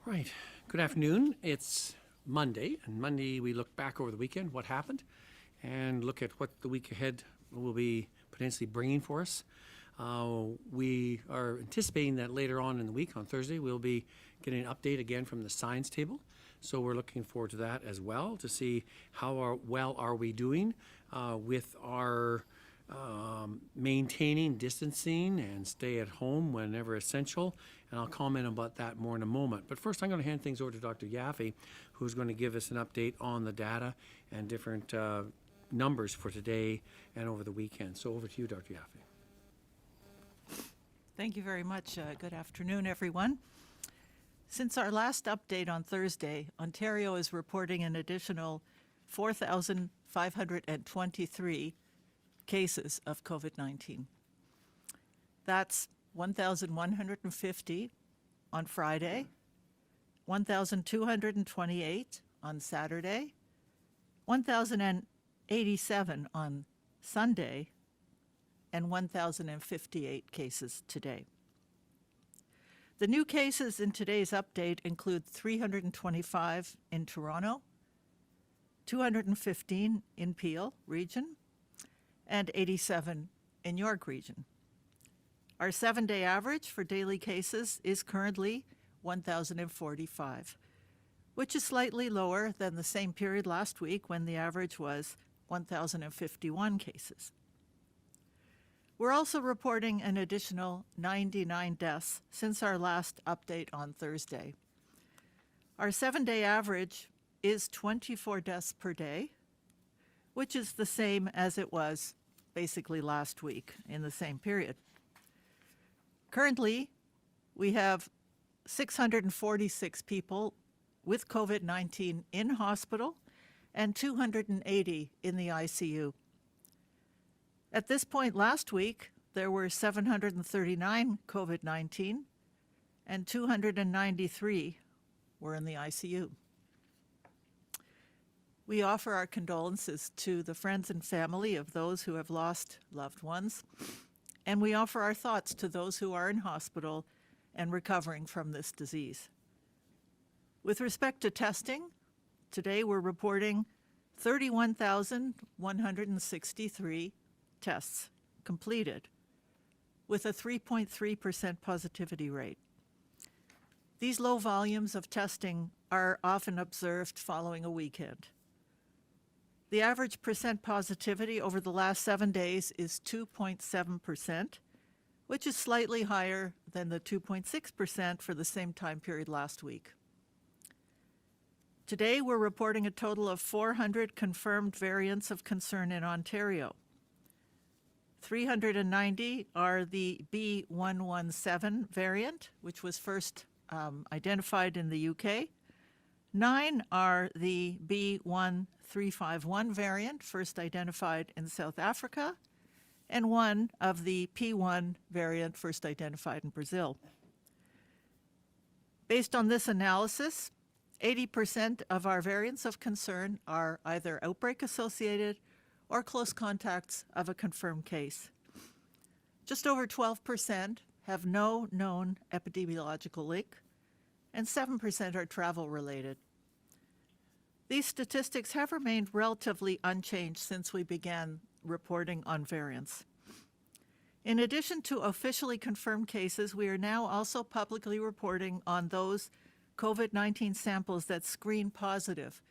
Right. Good afternoon. It's Monday, and Monday we look back over the weekend, what happened, and look at what the week ahead will be potentially bringing for us. We are anticipating that later on in the week, on Thursday, we'll be getting an update again from the science table. So we're looking forward to that as well, to see how well are we doing with our maintaining distancing and stay at home whenever essential. And I'll comment about that more in a moment. But first, I'm going to hand things over to Dr. Yaffe, who's going to give us an update on the data and different numbers for today and over the weekend. So over to you, Dr. Yaffe. Thank you very much. Good afternoon, everyone. Since our last update on Thursday, Ontario is reporting an additional 4,523 cases of COVID-19. That's 1,150 on Friday, 1,228 on Saturday, 1,087 on Sunday, and 1,058 cases today. The new cases in today's update include 325 in Toronto, 215 in Peel region, and 87 in York region. Our 7-day average for daily cases is currently 1,045, which is slightly lower than the same period last week when the average was 1,051 cases. We're also reporting an additional 99 deaths since our last update on Thursday. Our 7-day average is 24 deaths per day, which is the same as it was basically last week in the same period. Currently, we have 646 people with COVID-19 in hospital and 280 in the ICU. At this point last week, there were 739 COVID-19 and 293 were in the ICU. We offer our condolences to the friends and family of those who have lost loved ones, and we offer our thoughts to those who are in hospital and recovering from this disease. With respect to testing, today we're reporting 31,163 tests completed with a 3.3% positivity rate. These low volumes of testing are often observed following a weekend. The average percent positivity over the last 7 days is 2.7%, which is slightly higher than the 2.6% for the same time period last week. Today, we're reporting a total of 400 confirmed variants of concern in Ontario. 390 are the B117 variant, which was first identified in the UK. 9 are the B1351 variant, first identified in South Africa, and 1 of the P1 variant, first identified in Brazil. Based on this analysis, 80% of our variants of concern are either outbreak-associated or close contacts of a confirmed case. Just over 12% have no known epidemiological link, and 7% are travel-related. These statistics have remained relatively unchanged since we began reporting on variants. In addition to officially confirmed cases, we are now also publicly reporting on those COVID-19 samples that screen positive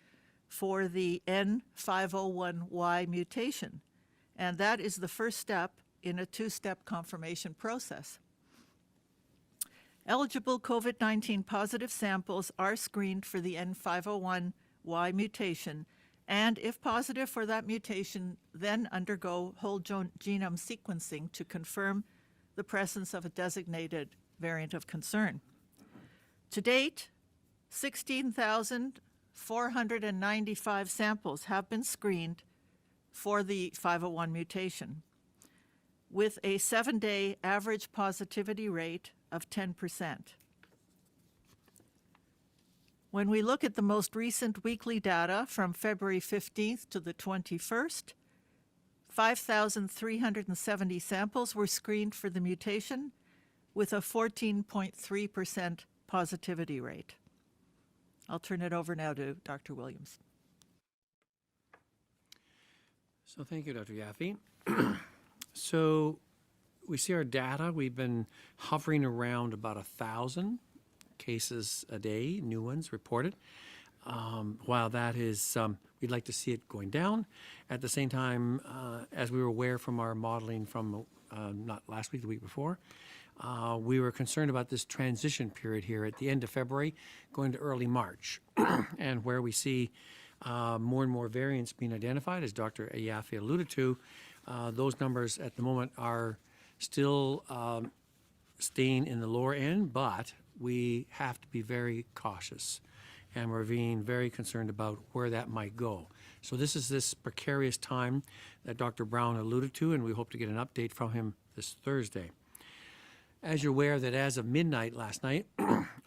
for the N501Y mutation, and that is the first step in a 2-step confirmation process. Eligible COVID-19 positive samples are screened for the N501Y mutation, and if positive for that mutation, then undergo whole genome sequencing to confirm the presence of a designated variant of concern. To date, 16,495 samples have been screened for the 501 mutation, with a 7-day average positivity rate of 10%. When we look at the most recent weekly data from February 15th to the 21st, 5,370 samples were screened for the mutation with a 14.3% positivity rate. I'll turn it over now to Dr. Williams. So thank you, Dr. Yaffe. So we see our data. We've been hovering around about 1,000 cases a day, new ones reported. While that is, we'd like to see it going down. At the same time, as we were aware from our modeling from not last week, the week before, we were concerned about this transition period here at the end of February going to early March, and where we see more and more variants being identified, as Dr. Yaffe alluded to. Those numbers at the moment are still staying in the lower end, but we have to be very cautious, and we're being very concerned about where that might go. So this is this precarious time that Dr. Brown alluded to, and we hope to get an update from him this Thursday. As you're aware that as of midnight last night,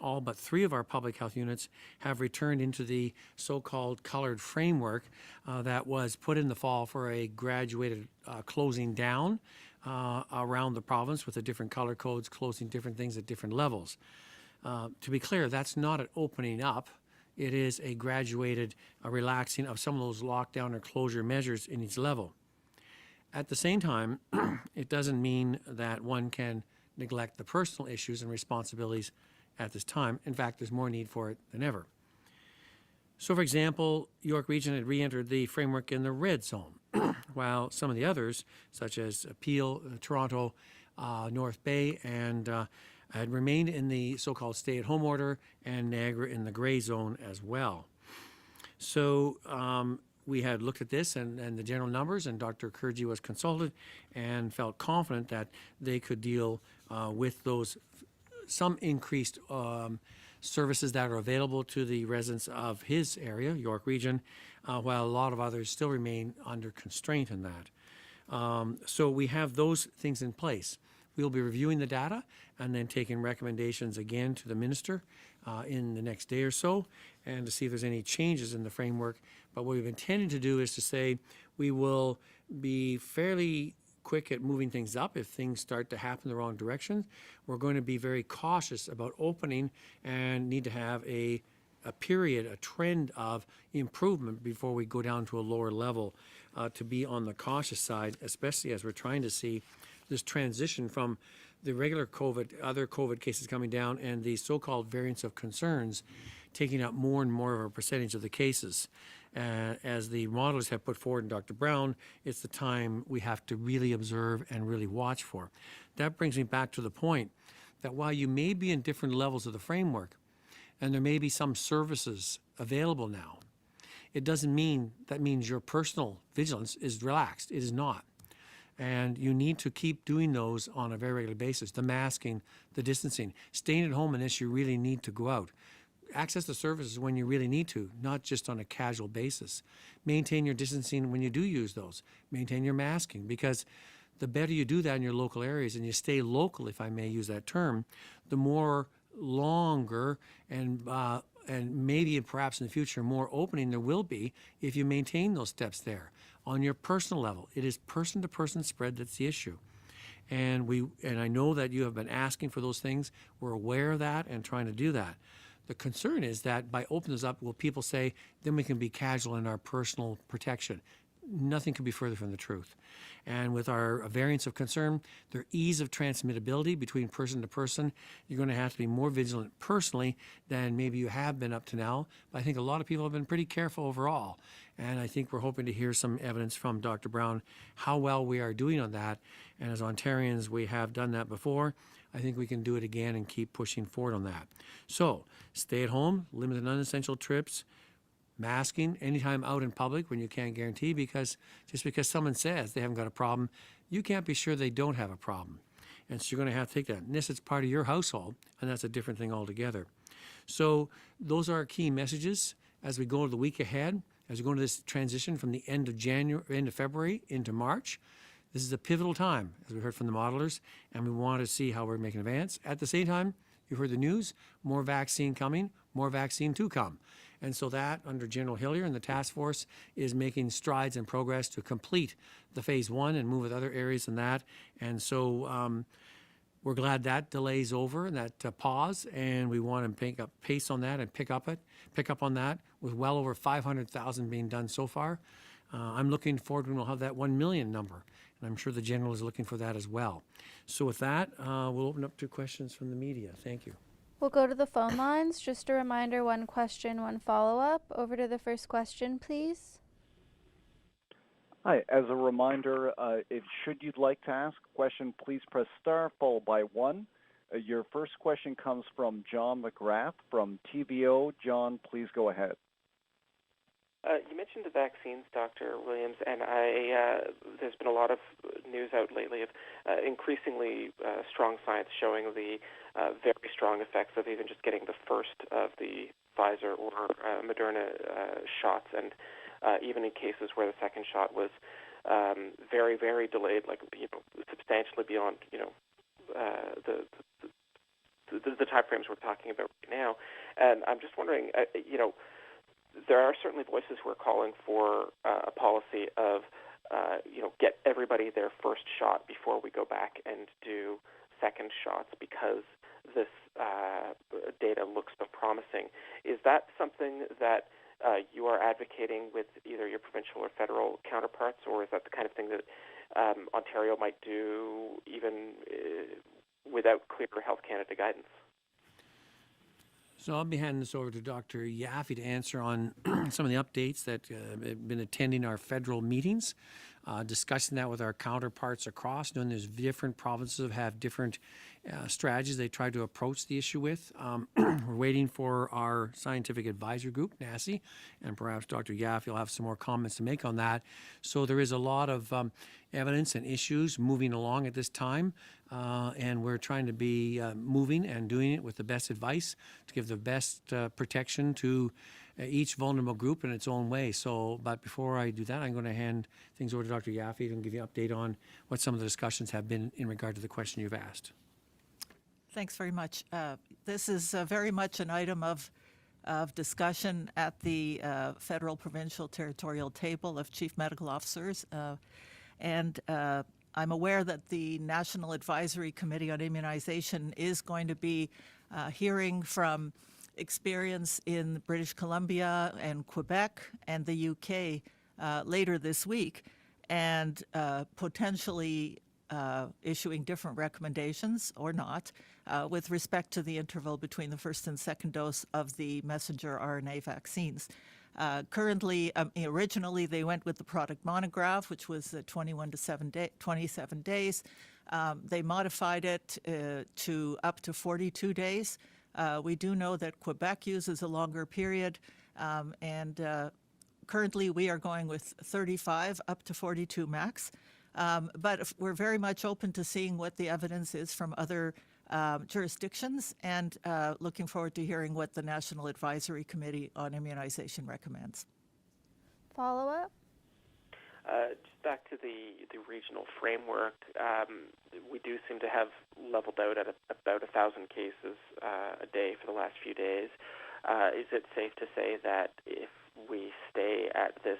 all but 3 of our public health units have returned into the so-called colored framework that was put in the fall for a graduated closing down around the province with the different color codes closing different things at different levels. To be clear, that's not an opening up. It is a graduated relaxing of some of those lockdown or closure measures in each level. At the same time, it doesn't mean that one can neglect the personal issues and responsibilities at this time. In fact, there's more need for it than ever. So, for example, York Region had re-entered the framework in the red zone, while some of the others, such as Peel, Toronto, North Bay, and had remained in the so-called stay-at-home order, and Niagara in the gray zone as well. So we had looked at this and the general numbers, and Dr. Kurji was consulted and felt confident that they could deal with those some increased services that are available to the residents of his area, York Region, while a lot of others still remain under constraint in that. So we have those things in place. We'll be reviewing the data and then taking recommendations again to the minister in the next day or so, and to see if there's any changes in the framework. But what we've intended to do is to say we will be fairly quick at moving things up if things start to happen the wrong direction. We're going to be very cautious about opening and need to have a period, a trend of improvement before we go down to a lower level, to be on the cautious side, especially as we're trying to see this transition from the regular COVID, other COVID cases coming down, and the so-called variants of concerns taking up more and more of a percentage of the cases. As the modelers have put forward, and Dr. Brown, it's the time we have to really observe and really watch for. That brings me back to the point that while you may be in different levels of the framework, and there may be some services available now, it doesn't mean that means your personal vigilance is relaxed. It is not. And you need to keep doing those on a very regular basis. The masking, the distancing, staying at home unless you really need to go out. Access the services when you really need to, not just on a casual basis. Maintain your distancing when you do use those. Maintain your masking, because the better you do that in your local areas and you stay local, if I may use that term, the more longer and maybe perhaps in the future more opening there will be if you maintain those steps there. On your personal level, it is person-to-person spread that's the issue. And I know that you have been asking for those things. We're aware of that and trying to do that. The concern is that by opening this up, will people say, then we can be casual in our personal protection? Nothing could be further from the truth. And with our variants of concern, their ease of transmittability between person to person, you're going to have to be more vigilant personally than maybe you have been up to now. But I think a lot of people have been pretty careful overall. And I think we're hoping to hear some evidence from Dr. Brown how well we are doing on that. And as Ontarians, we have done that before. I think we can do it again and keep pushing forward on that. So stay at home, limit unessential trips, masking anytime out in public when you can't guarantee, because just because someone says they haven't got a problem, you can't be sure they don't have a problem. And so you're going to have to take that. Unless it's part of your household, and that's a different thing altogether. So those are our key messages as we go to the week ahead, as we go into this transition from the end of February into March. This is a pivotal time, as we heard from the modelers, and we want to see how we're making advance. At the same time, you've heard the news, more vaccine coming, more vaccine to come. And so that, under General Hillier and the task force, is making strides and progress to complete the phase 1 and move with other areas in that. And so we're glad that delay's over and that pause, and we want to pick up pace on that and pick up on that with well over 500,000 being done so far. I'm looking forward when we'll have that 1 million number, and I'm sure the general is looking for that as well. So with that, we'll open up to questions from the media. Thank you. We'll go to the phone lines. Just a reminder, one question, one follow-up. Over to the first question, please. Hi. As a reminder, should you'd like to ask a question, please press star followed by 1. Your first question comes from John McGrath from TVO. John, please go ahead. You mentioned the vaccines, Dr. Williams, and there's been a lot of news out lately of increasingly strong science showing the very strong effects of even just getting the first of the Pfizer or Moderna shots, and even in cases where the second shot was very, very delayed, like substantially beyond the time frames we're talking about right now. And I'm just wondering, there are certainly voices who are calling for a policy of, get everybody their first shot before we go back and do second shots because this data looks so promising. Is that something that you are advocating with either your provincial or federal counterparts, or is that the kind of thing that Ontario might do even without clear Health Canada guidance? So I'll be handing this over to Dr. Yaffe to answer on some of the updates that have been attending our federal meetings, discussing that with our counterparts across, knowing there's different provinces have different strategies they try to approach the issue with. We're waiting for our scientific advisory group, NACI, and perhaps Dr. Yaffe will have some more comments to make on that. So there is a lot of evidence and issues moving along at this time, and we're trying to be moving and doing it with the best advice to give the best protection to each vulnerable group in its own way. So, but before I do that, I'm going to hand things over to Dr. Yaffe and give you an update on what some of the discussions have been in regard to the question you've asked. Thanks very much. This is very much an item of discussion at the federal, provincial, territorial table of chief medical officers. And I'm aware that the National Advisory Committee on Immunization is going to be hearing from experience in British Columbia and Quebec and the UK later this week, and potentially issuing different recommendations or not with respect to the interval between the first and second dose of the messenger RNA vaccines. Currently, originally they went with the product monograph, which was 21 to 27 days. They modified it to up to 42 days. We do know that Quebec uses a longer period, and currently we are going with 35 up to 42 max. But we're very much open to seeing what the evidence is from other jurisdictions, and looking forward to hearing what the National Advisory Committee on Immunization recommends. Follow-up? Just back to the regional framework, we do seem to have leveled out at about 1,000 cases a day for the last few days. Is it safe to say that if we stay at this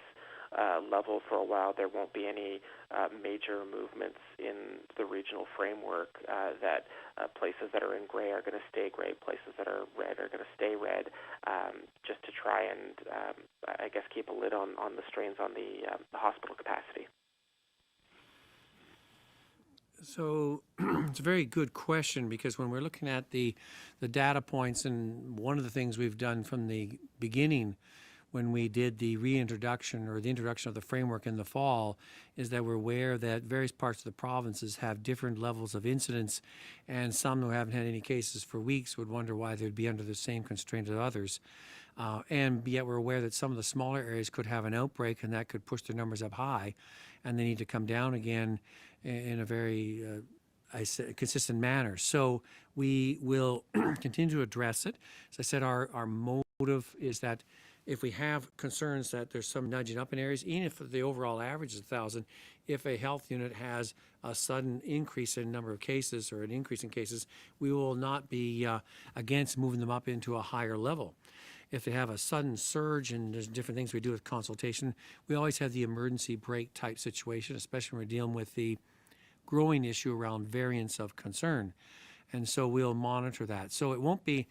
level for a while, there won't be any major movements in the regional framework, that places that are in gray are going to stay gray, places that are red are going to stay red, just to try and, I guess, keep a lid on the strains on the hospital capacity? So it's a very good question, because when we're looking at the data points, and one of the things we've done from the beginning when we did the reintroduction or the introduction of the framework in the fall is that we're aware that various parts of the provinces have different levels of incidence, and some who haven't had any cases for weeks would wonder why they'd be under the same constraint as others. And yet we're aware that some of the smaller areas could have an outbreak, and that could push their numbers up high, and they need to come down again in a very consistent manner. So we will continue to address it. As I said, our motive is that if we have concerns that there's some nudging up in areas, even if the overall average is 1,000, if a health unit has a sudden increase in number of cases or an increase in cases, we will not be against moving them up into a higher level. If they have a sudden surge, and there's different things we do with consultation, we always have the emergency brake type situation, especially when we're dealing with the growing issue around variants of concern. And so we'll monitor that. So it won't be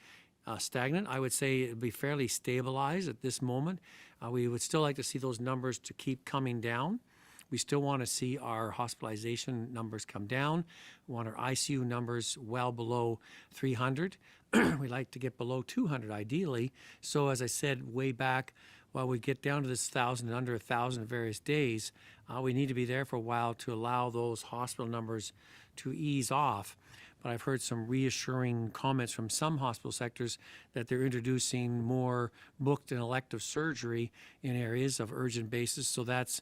stagnant. I would say it'll be fairly stabilized at this moment. We would still like to see those numbers to keep coming down. We still want to see our hospitalization numbers come down. We want our ICU numbers well below 300. We'd like to get below 200 ideally. So as I said way back, while we get down to this 1,000 and under 1,000 various days, we need to be there for a while to allow those hospital numbers to ease off. But I've heard some reassuring comments from some hospital sectors that they're introducing more booked and elective surgery in areas of urgent basis. So that's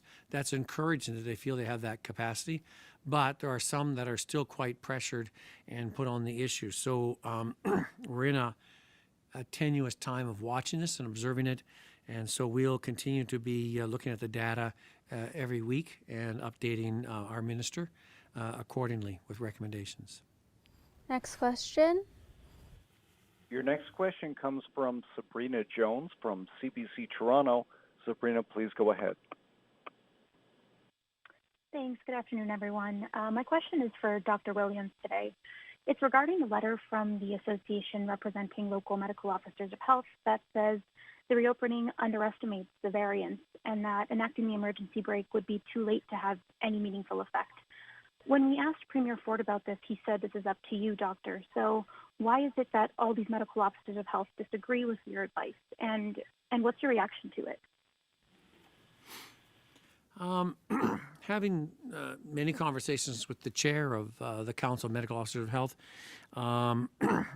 encouraging that they feel they have that capacity. But there are some that are still quite pressured and put on the issue. So we're in a tenuous time of watching this and observing it. And so we'll continue to be looking at the data every week and updating our minister accordingly with recommendations. Next question. Your next question comes from Sabrina Jones from CBC Toronto. Sabrina, please go ahead. Thanks. Good afternoon, everyone. My question is for Dr. Williams today. It's regarding a letter from the association representing local medical officers of health that says the reopening underestimates the variants and that enacting the emergency break would be too late to have any meaningful effect. When we asked Premier Ford about this, he said this is up to you, doctor. So why is it that all these medical officers of health disagree with your advice? And what's your reaction to it? Having many conversations with the chair of the Council of Medical Officers of Health,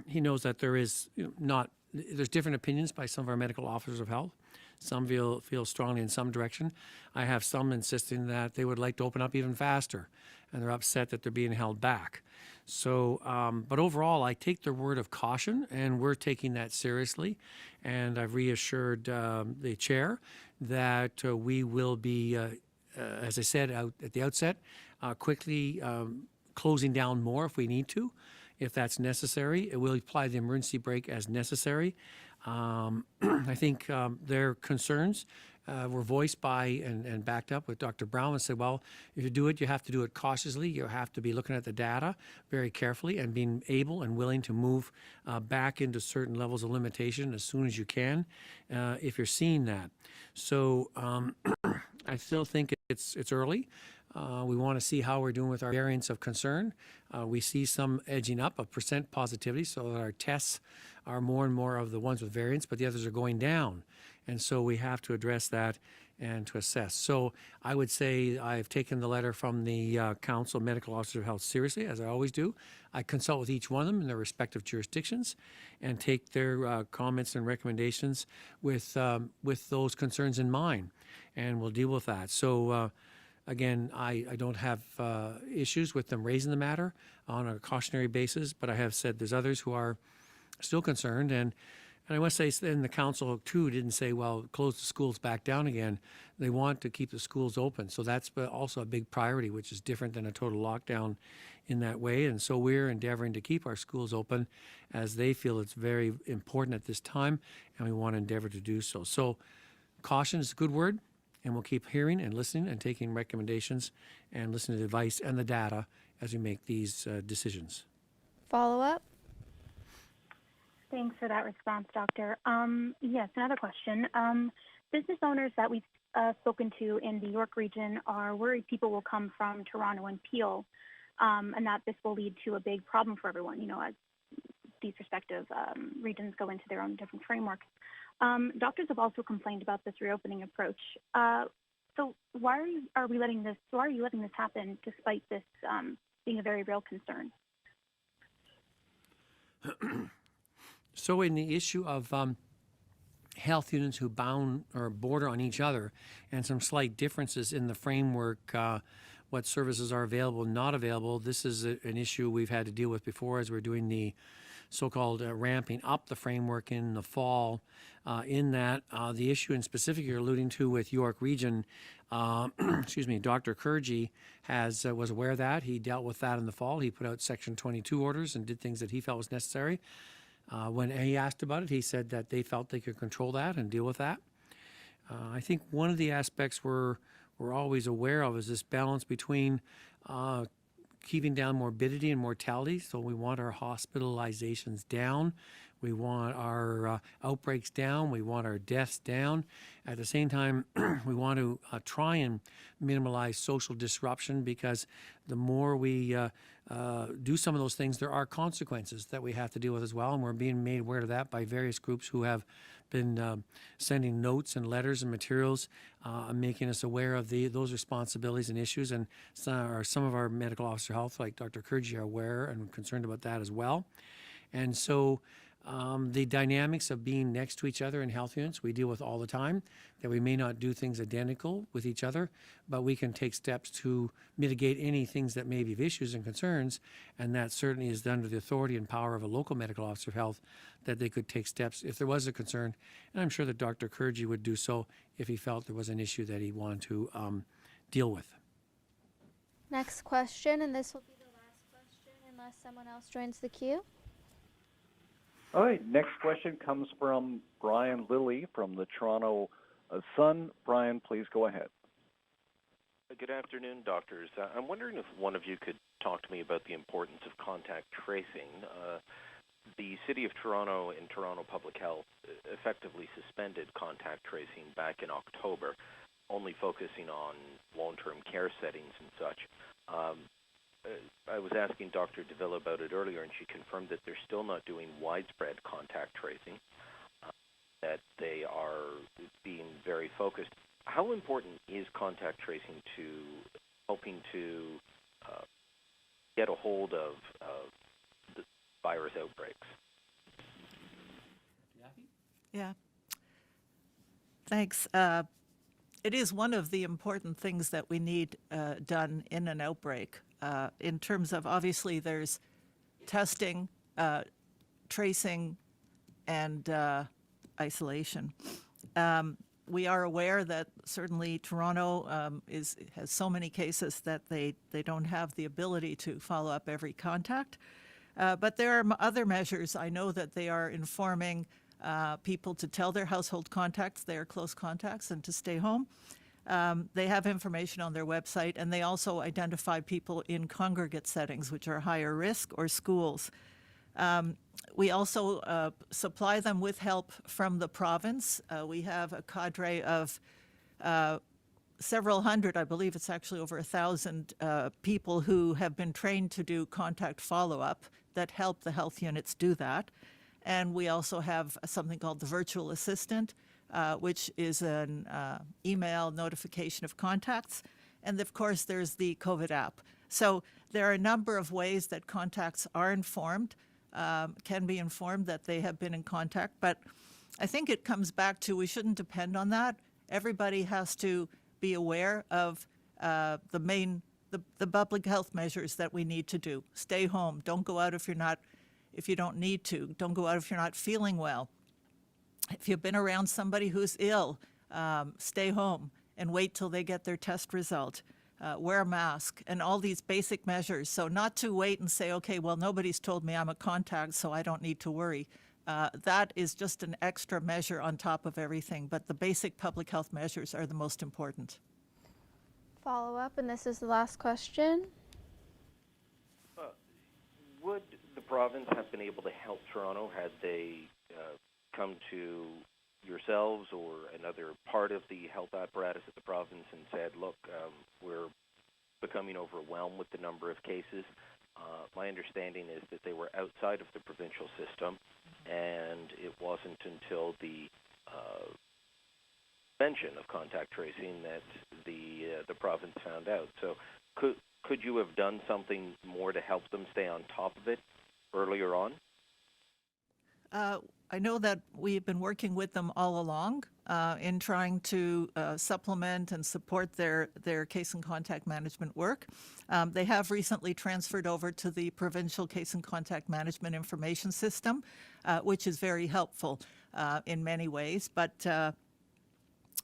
he knows that there's different opinions by some of our medical officers of health. Some feel strongly in some direction. I have some insisting that they would like to open up even faster, and they're upset that they're being held back. So, but overall, I take their word of caution, and we're taking that seriously. And I've reassured the chair that we will be, as I said at the outset, quickly closing down more if we need to, if that's necessary. We'll apply the emergency brake as necessary. I think their concerns were voiced by and backed up with Dr. Brown and said, well, if you do it, you have to do it cautiously. You have to be looking at the data very carefully and being able and willing to move back into certain levels of limitation as soon as you can if you're seeing that. So I still think it's early. We want to see how we're doing with our variants of concern. We see some edging up of percent positivity, so that our tests are more and more of the ones with variants, but the others are going down. And so we have to address that and to assess. So I would say I've taken the letter from the Council of Medical Officers of Health seriously, as I always do. I consult with each one of them in their respective jurisdictions and take their comments and recommendations with those concerns in mind, and we'll deal with that. So again, I don't have issues with them raising the matter on a cautionary basis, but I have said there's others who are still concerned. And I must say, then the council too didn't say, well, close the schools back down again. They want to keep the schools open. So that's also a big priority, which is different than a total lockdown in that way. And so we're endeavoring to keep our schools open as they feel it's very important at this time, and we want to endeavor to do so. So caution is a good word. And we'll keep hearing and listening and taking recommendations and listening to the advice and the data as we make these decisions. Follow up? Thanks for that response, Doctor. Yes, another question. Business owners that we've spoken to in the York region are worried people will come from Toronto and Peel, and that this will lead to a big problem for everyone, as these respective regions go into their own different frameworks. Doctors have also complained about this reopening approach. So why are you letting this happen despite this being a very real concern? So in the issue of health units who bound or border on each other and some slight differences in the framework, what services are available and not available, this is an issue we've had to deal with before as we're doing the so-called ramping up the framework in the fall. In that, the issue in specific you're alluding to with York Region, Dr. Kurji was aware of that. He dealt with that in the fall. He put out Section 22 orders and did things that he felt was necessary. When he asked about it, he said that they felt they could control that and deal with that. I think one of the aspects we're always aware of is this balance between keeping down morbidity and mortality. So we want our hospitalizations down. We want our outbreaks down. We want our deaths down. At the same time, we want to try and minimize social disruption, because the more we do some of those things, there are consequences that we have to deal with as well. And we're being made aware of that by various groups who have been sending notes and letters and materials, making us aware of those responsibilities and issues. And some of our medical officer health, like Dr. Kurji, are aware and concerned about that as well. And so the dynamics of being next to each other in health units we deal with all the time, that we may not do things identical with each other, but we can take steps to mitigate any things that may be of issues and concerns, and that certainly is under the authority and power of a local medical officer of health, that they could take steps if there was a concern. And I'm sure that Dr. Kurji would do so if he felt there was an issue that he wanted to deal with. Next question, and this will be the last question unless someone else joins the queue. All right, next question comes from Brian Lilly from the Toronto Sun. Brian, please go ahead. Good afternoon, doctors. I'm wondering if one of you could talk to me about the importance of contact tracing. The City of Toronto and Toronto Public Health effectively suspended contact tracing back in October, only focusing on long-term care settings and such. I was asking Dr. DeVille about it earlier, and she confirmed that they're still not doing widespread contact tracing, that they are being very focused. How important is contact tracing to helping to get a hold of the virus outbreaks? Yeah. Thanks. It is one of the important things that we need done in an outbreak. In terms of, obviously, there's testing, tracing, and isolation. We are aware that certainly Toronto has so many cases that they don't have the ability to follow up every contact. But there are other measures. I know that they are informing people to tell their household contacts, their close contacts, and to stay home. They have information on their website, and they also identify people in congregate settings, which are higher risk, or schools. We also supply them with help from the province. We have a cadre of several hundred, I believe it's actually over 1,000 people who have been trained to do contact follow-up that help the health units do that. And we also have something called the virtual assistant, which is an email notification of contacts. And of course, there's the COVID app. So there are a number of ways that contacts are informed, can be informed that they have been in contact. But I think it comes back to we shouldn't depend on that. Everybody has to be aware of the public health measures that we need to do. Stay home. Don't go out if you don't need to. Don't go out if you're not feeling well. If you've been around somebody who's ill, stay home and wait till they get their test result. Wear a mask, and all these basic measures. So not to wait and say, okay, well, nobody's told me I'm a contact, so I don't need to worry. That is just an extra measure on top of everything. But the basic public health measures are the most important. Follow up, and this is the last question. Would the province have been able to help Toronto had they come to yourselves or another part of the health apparatus at the province and said, look, we're becoming overwhelmed with the number of cases? My understanding is that they were outside of the provincial system, and it wasn't until the mention of contact tracing that the province found out. So could you have done something more to help them stay on top of it earlier on? I know that we've been working with them all along in trying to supplement and support their case and contact management work. They have recently transferred over to the provincial case and contact management information system, which is very helpful in many ways, but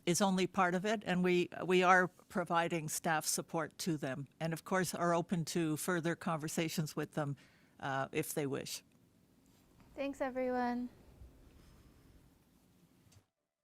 is only part of it, and we are providing staff support to them, and of course are open to further conversations with them if they wish. Thanks, everyone.